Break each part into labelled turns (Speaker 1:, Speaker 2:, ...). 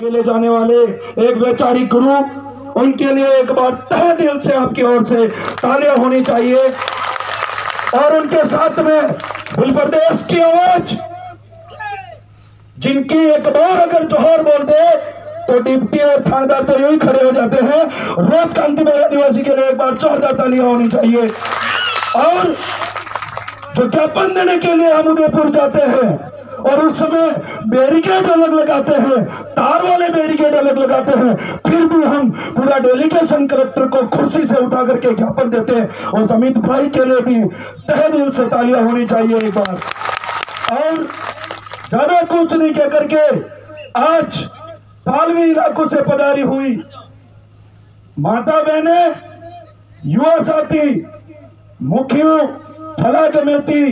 Speaker 1: आगे ले जाने वाले एक वैचारिक गुरु, उनके लिए एक बार तहे दिल से आपकी ओर से तालियां होनी चाहिए। और उनके साथ में भूल प्रदेश की आवाज, जिनकी एक बार अगर जोहर बोल दे तो डिप्टी और थानेदार तो यूं ही खड़े हो जाते हैं। रोज कांतिबाई आदिवासी के लिए एक बार जोरदार तालियां होनी चाहिए। और जो ज्ञापन देने के लिए हम उदयपुर जाते हैं और उस समय बैरिकेड अलग लगाते हैं, तार वाले बैरिकेड अलग लगाते हैं, फिर भी हम पूरा डेलीगेशन कलेक्टर को कुर्सी से उठा करके ज्ञापन देते हैं। और अमित भाई के लिए भी तहे दिल से तालियां होनी चाहिए एक बार। और ज्यादा कुछ नहीं कह करके आज पालवी इलाकों से पधारी हुई माता बहने, युवा साथी, मुखियों, फला कमेटी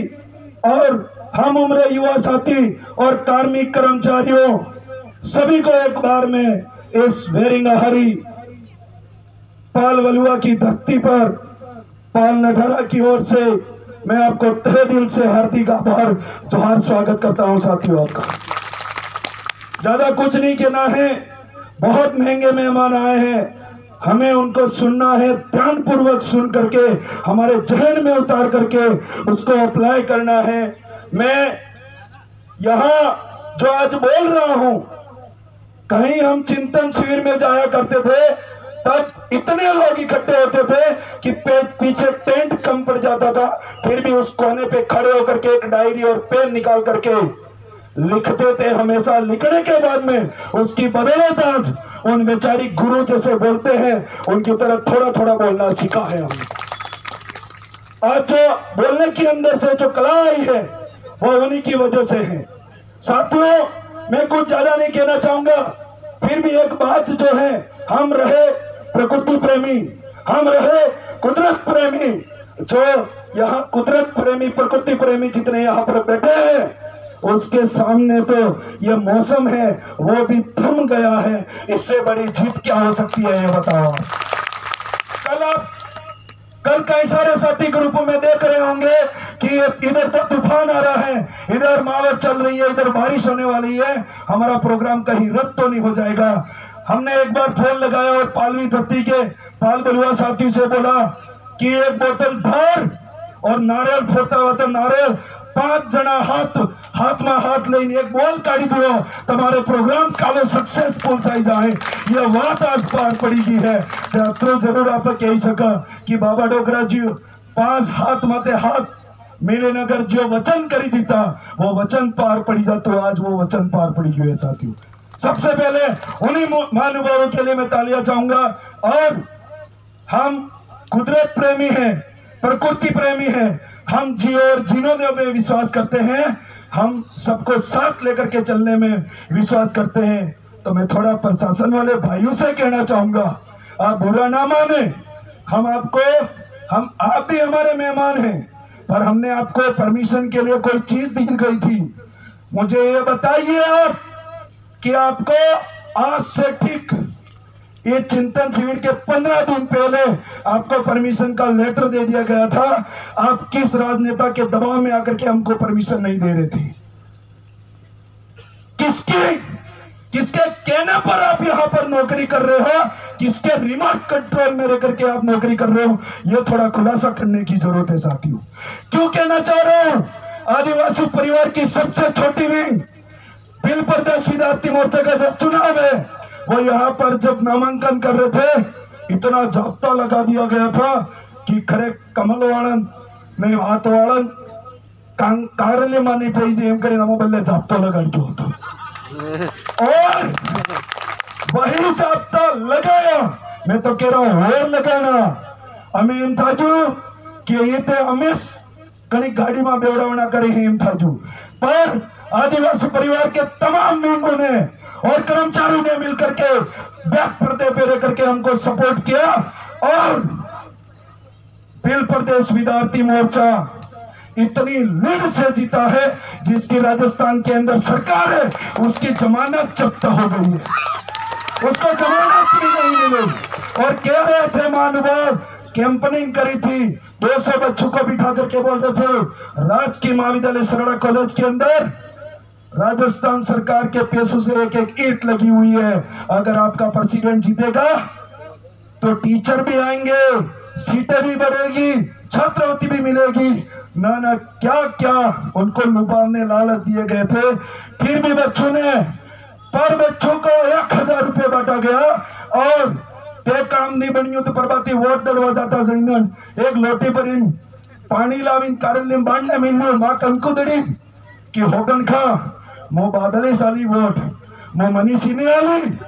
Speaker 1: और हम उम्र युवा साथी और कार्मिक कर्मचारियों सभी को एक बार में इस वेरिंगहरी पाल वलुआ की धरती पर पाल नठारा की ओर से मैं आपको तहे दिल से हार्दिक आभार जोहार स्वागत करता हूं साथियों आपका। ज्यादा कुछ नहीं कहना है, बहुत महंगे मेहमान आए हैं, हमें उनको सुनना है, ध्यान पूर्वक सुन करके हमारे जहन में उतार करके उसको अप्लाई करना है। मैं यहाँ जो आज बोल रहा हूं, कहीं हम चिंतन शिविर में जाया करते थे तब इतने लोग इकट्ठे होते थे कि पीछे टेंट कम पड़ जाता था, फिर भी उस कोने पे खड़े होकर के एक डायरी और पेन निकाल करके लिखते थे। हमेशा लिखने के बाद में उसकी बदौलत आज उन बेचारी गुरु जैसे बोलते हैं उनकी तरह थोड़ा थोड़ा बोलना सीखा है हमने। आज जो बोलने के अंदर से जो कला आई है वो उन्हीं की वजह से है। साथियों, मैं कुछ ज्यादा नहीं कहना चाहूंगा, फिर भी एक बात जो है, हम रहे प्रकृति प्रेमी, हम रहे कुदरत प्रेमी, जो यहाँ कुदरत प्रेमी, प्रकृति प्रेमी जितने यहाँ पर बैठे हैं उसके सामने तो ये मौसम है वो भी थम गया है। इससे बड़ी जीत क्या हो सकती है ये बताओ। कल कई सारे साथी ग्रुपों में देख रहे होंगे कि इधर तो तूफान आ रहा है, इधर मावट चल रही है, इधर बारिश होने वाली है, हमारा प्रोग्राम कहीं रद्द तो नहीं हो जाएगा। हमने एक बार फोन लगाया और पालवी धरती के पाल बलुआ साथी से बोला कि एक बोतल धार और नारियल फोड़ता हुआ तो नारियल 5 जना हाथ में हाथ लेने एक बोल काढ़ी दियो, तुम्हारे प्रोग्राम कालो सक्सेसफुल थी जाए। ये बात आज पार पड़ी है। तो जरूर आप कही सका कि बाबा डोगरा जी 5 हाथ माते हाथ मेरे नगर जो वचन करी दीता वो वचन पार पड़ी जा, तो आज वो वचन पार पड़ी हुई है साथियों। सबसे पहले उन्हीं महानुभावों के लिए मैं तालियां चाहूंगा। और हम कुदरत प्रेमी हैं, प्रकृति प्रेमी हैं, हम जी और जीनों में विश्वास करते हैं, हम सबको साथ लेकर के चलने में विश्वास करते हैं। तो मैं थोड़ा प्रशासन वाले भाइयों से कहना चाहूंगा, आप बुरा ना माने, आप भी हमारे मेहमान हैं, पर हमने आपको परमिशन के लिए कोई चीज दी गई थी। मुझे ये बताइए आप कि आपको आज से ठीक ये चिंतन शिविर के 15 दिन पहले आपको परमिशन का लेटर दे दिया गया था। आप किस राजनेता के दबाव में आकर के हमको परमिशन नहीं दे रहे थे? किसके कहने पर आप यहाँ पर नौकरी कर रहे हो? किसके रिमोट कंट्रोल में रह करके आप नौकरी कर रहे हो? ये थोड़ा खुलासा करने की जरूरत है साथियों। क्यों कहना चाह रहा हूं? आदिवासी परिवार की सबसे छोटी विंग भील प्रदेश विद्यार्थी मोर्चा का जो चुनाव है वो यहाँ पर जब नामांकन कर रहे थे इतना जाब्ता लगा दिया गया था कि खरे कमल वालन में हाथ वालन कार्यालय मानी पैसे एम करे नमो बल्ले जाब्ता लगा दिया था। और वही जाब्ता लगाया, मैं तो कह रहा हूं और लगाना हमें एम था जो कि ये थे अमिस कहीं गाड़ी में बेवड़ा करे एम था जो। पर आदिवासी परिवार के तमाम विंगों ने और कर्मचारियों ने मिलकर के बैक पर्दे पे रह करके हमको सपोर्ट किया और भील प्रदेश विद्यार्थी मोर्चा इतनी लीड से जीता है जिसकी राजस्थान के अंदर सरकार है उसकी जमानत जब्त हो गई है, उसको जमानत भी नहीं मिली। और कह रहे थे महानुभाव, कैंपनिंग करी थी, 200 बच्चों को बिठा करके बोल रहे थे राजकीय महाविद्यालय सरड़ा कॉलेज के अंदर राजस्थान सरकार के पैसों से एक एक ईंट लगी हुई है। अगर आपका प्रेसिडेंट जीतेगा तो टीचर भी आएंगे, सीटें भी बढ़ेगी, छात्रवृत्ति भी मिलेगी। ना ना क्या क्या उनको लुभावने लालच दिए गए थे, फिर भी बच्चों ने पर बच्चों को 1000 रुपये बांटा गया। और ते काम नहीं बनियो तो प्रभाती वोट डलवा जाता जमीन एक लोटी पर इन पानी लाविन कारण बांटने मिलियो माँ कंकु दड़ी कि होगन खा मो बादले साली वोट मो मनीषी नहीं आली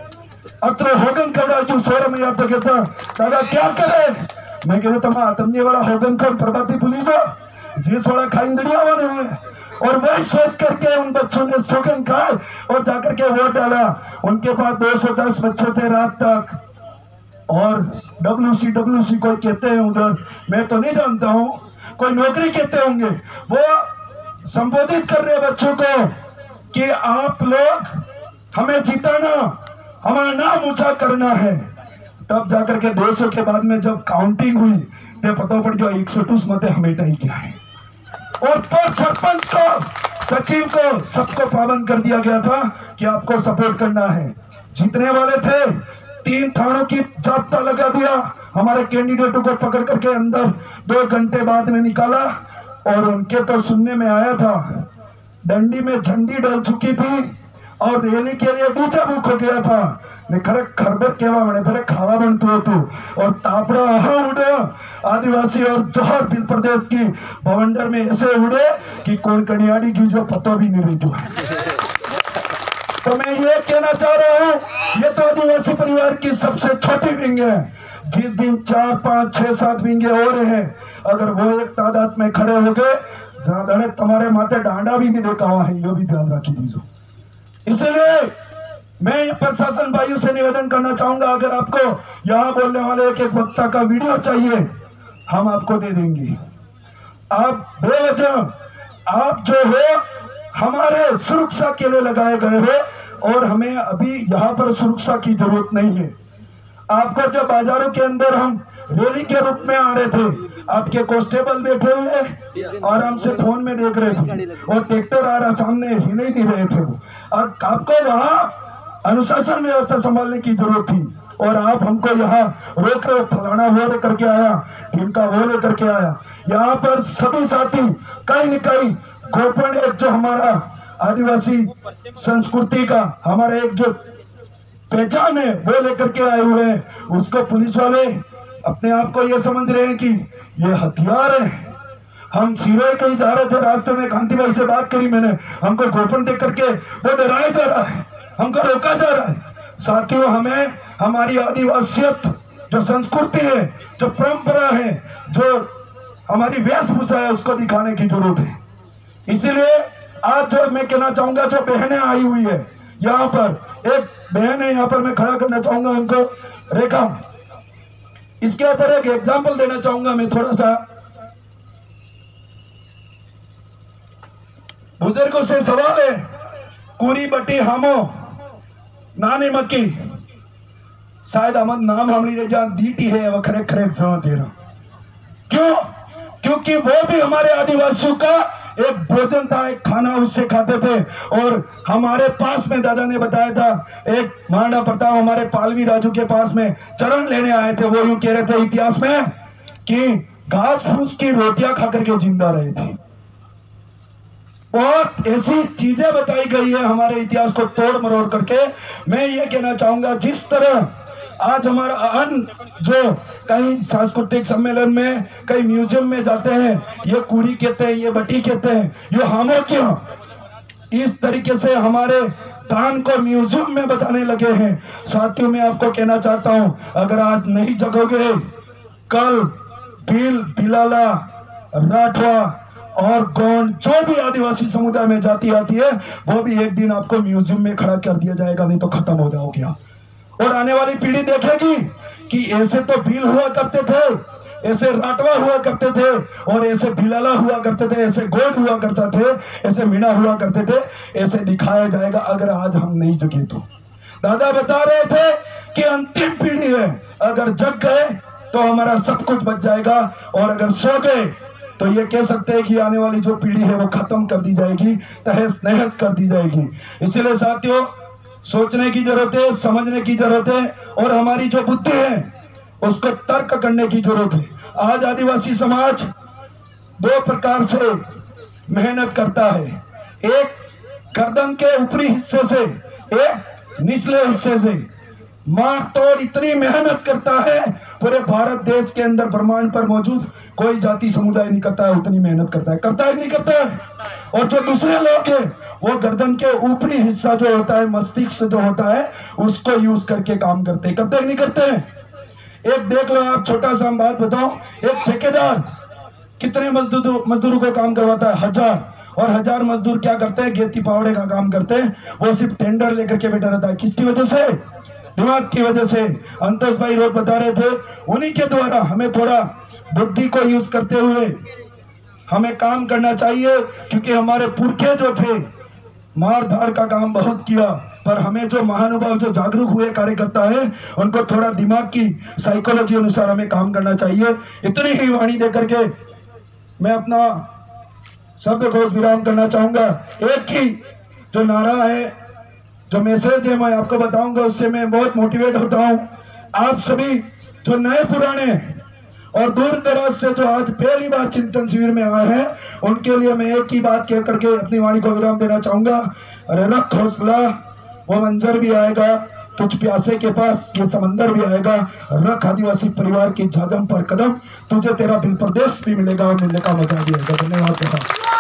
Speaker 1: अत्र होगन कवड़ा जो सोर में याद कहता दादा क्या करे। मैं कहता तमा तमने वाला होगन का प्रभाती पुलिस जिस वाला खाइन दड़िया वाले हुए और वही सोच करके उन बच्चों ने सोगन खाए और जाकर के वोट डाला। उनके पास 210 बच्चे थे रात तक। और WC कोई कहते हैं उधर, मैं तो नहीं जानता हूं, कोई नौकरी कहते होंगे। वो संबोधित कर रहे बच्चों को कि आप लोग हमें जिताना, हमारा नाम ऊंचा करना है। तब जाकर के 200 के बाद में जब काउंटिंग हुई तो पता पड़ गया 120 मत हमें ही क्या है। और पर सरपंच को, सचिव को, सबको पाबंद कर दिया गया था कि आपको सपोर्ट करना है। जीतने वाले थे 3 थानों की जाब्ता लगा दिया। हमारे कैंडिडेटों को पकड़ करके अंदर 2 घंटे बाद में निकाला। और उनके तो सुनने में आया था डंडी में झंडी डल चुकी थी और रैली के लिए डीजे बुक हो गया था। खरे खरबर केवा बने फिर खावा बनतो तू और तापड़ा उड़े आदिवासी और जौहर बिल प्रदेश की भवंडर में ऐसे उड़े कि कौन कनियाड़ी की जो पता भी नहीं रही जो है। तो मैं ये कहना चाह रहा हूँ, ये तो आदिवासी परिवार की सबसे छोटी विंग है। जिस दिन 4, 5, 6, 7 विंगे हो रहे हैं, अगर वो एक तादाद में खड़े हो गए जहां तुम्हारे माथे डांडा भी नहीं देखा हुआ है, ये भी ध्यान रखी दीजिए। इसलिए मैं प्रशासन भाइयों से निवेदन करना चाहूंगा, अगर आपको यहाँ बोलने वाले एक वक्ता का वीडियो चाहिए हम आपको दे देंगे। आप बेवजह आप जो हो हमारे सुरक्षा के लिए लगाए गए हो और हमें अभी यहाँ पर सुरक्षा की जरूरत नहीं है। आपको जब बाजारों के अंदर हम रैली के रूप में आ रहे थे, आपके कांस्टेबल बैठे हुए आराम से फोन में देख रहे थे और ट्रैक्टर आ रहा सामने, हिले ही नहीं रहे थे वो। और आपको वहां अनुशासन व्यवस्था संभालने की जरूरत थी और आप हमको यहाँ रोक रहे, फलाना वो लेकर के आया, ढिमका वो लेकर के आया। यहाँ पर सभी साथी कहीं न कहीं गोपन एक जो हमारा आदिवासी संस्कृति का हमारा एक जो पहचान है वो लेकर के आए हुए हैं। उसको पुलिस वाले अपने आप को ये समझ रहे हैं कि ये हथियार है। हम सिरोही कहीं जा रहे थे, रास्ते में कांति भाई से बात करी मैंने, हमको गोपन देख करके वो डराया जा रहा है, हमको रोका जा रहा है। साथियों, हमें हमारी आदिवासियत जो संस्कृति है, जो परंपरा है, जो हमारी वेशभूषा है, उसको दिखाने की जरूरत है। इसीलिए आज जो मैं कहना चाहूंगा, जो बहनें आई हुई है यहाँ पर, एक बहन है यहाँ पर, मैं खड़ा करना चाहूंगा उनको, रेखा। इसके ऊपर एक एग्जाम्पल देना चाहूंगा मैं थोड़ा सा। बुजुर्गों से सवाल है, कुरी बटी हामो नानी मक्की, शायद अमन नाम हमली रे जान दीटी है वखरे खरे क्यों? क्योंकि वो भी हमारे आदिवासियों का एक भोजन था, एक खाना उससे खाते थे। और हमारे पास में दादा ने बताया था, एक महाराणा प्रताप हमारे पालवी राजू के पास में चरण लेने आए थे, वो यूं कह रहे थे इतिहास में कि घास फूस की रोटियां खा करके जिंदा रहे थे। बहुत ऐसी चीजें बताई गई है हमारे इतिहास को तोड़ मरोड़ करके। मैं ये कहना चाहूंगा, जिस तरह आज हमारा अन्न जो कहीं सांस्कृतिक सम्मेलन में, कई म्यूजियम में जाते हैं, ये कुरी कहते हैं, ये बटी कहते हैं, ये हामो क्यों, इस तरीके से हमारे दान को म्यूजियम में बताने लगे हैं। साथियों, मैं आपको कहना चाहता हूं, अगर आज नहीं जगोगे, कल भील, भिलाला, राठवा और गोंड जो भी आदिवासी समुदाय में जाति आती है, वो भी एक दिन आपको म्यूजियम में खड़ा कर दिया जाएगा, नहीं तो खत्म हो जाओगे। और आने वाली पीढ़ी देखेगी कि ऐसे तो भील हुआ करते थे, ऐसे राठवा हुआ करते थे, और ऐसे भिलाला हुआ करते थे, ऐसे गोंड हुआ करता थे, ऐसे मीणा हुआ करते थे। ऐसे दिखाया जाएगा अगर आज हम नहीं जगे तो। दादा बता रहे थे कि अंतिम पीढ़ी है, अगर जग गए तो हमारा सब कुछ बच जाएगा, और अगर सो गए तो ये कह सकते हैं कि आने वाली जो पीढ़ी है वो खत्म कर दी जाएगी, तहस नहस कर दी जाएगी। इसलिए साथियों, सोचने की जरूरत है, समझने की जरूरत है, और हमारी जो बुद्धि है उसको तर्क करने की जरूरत है। आज आदिवासी समाज दो प्रकार से मेहनत करता है, एक गर्दन के ऊपरी हिस्से से, एक निचले हिस्से से। मार तोड़ इतनी मेहनत करता है, पूरे भारत देश के अंदर ब्रह्मांड पर मौजूद कोई जाति समुदाय नहीं करता है उतनी मेहनत करता है कि नहीं करता है। और जो दूसरे लोग हैं वो गर्दन के ऊपरी हिस्सा जो होता है, मस्तिष्क जो होता है, उसको यूज करके काम करते कि नहीं करते हैं। एक देख लो आप, छोटा सा बात बताओ, एक ठेकेदार कितने मजदूरों को काम करवाता है? 1000। और 1000 मजदूर क्या करते हैं? गेती पावड़े का काम करते हैं। वो सिर्फ टेंडर लेकर के बैठा रहता है। किसकी वजह से? दिमाग की वजह से। अंतोष भाई रोज बता रहे थे, उन्हीं के द्वारा हमें थोड़ा बुद्धि को यूज करते हुए हमें काम करना चाहिए, क्योंकि हमारे पुरखे जो थे मार धाड़ का काम बहुत किया, पर हमें जो महानुभाव जो जागरूक हुए कार्यकर्ता है उनको थोड़ा दिमाग की साइकोलॉजी अनुसार हमें काम करना चाहिए। इतनी ही वाणी देकर के मैं अपना शब्द को विराम करना चाहूंगा। एक ही जो नारा है, जो मैसेज है मैं आपको बताऊंगा, उससे मैं बहुत मोटिवेट होता हूं। आप सभी जो नए पुराने और दूर दराज से जो आज पहली बार चिंतन शिविर में आए हैं, उनके लिए मैं एक ही बात कह करके अपनी वाणी को विराम देना चाहूंगा। अरे रख हौसला, वो मंजर भी आएगा, तुझ प्यासे के पास ये समंदर भी आएगा। रख आदिवासी परिवार की झाजम पर कदम, तुझे तेरा बिल प्रदेश भी मिलेगा और मिलने का मजा भी आएगा। धन्यवाद।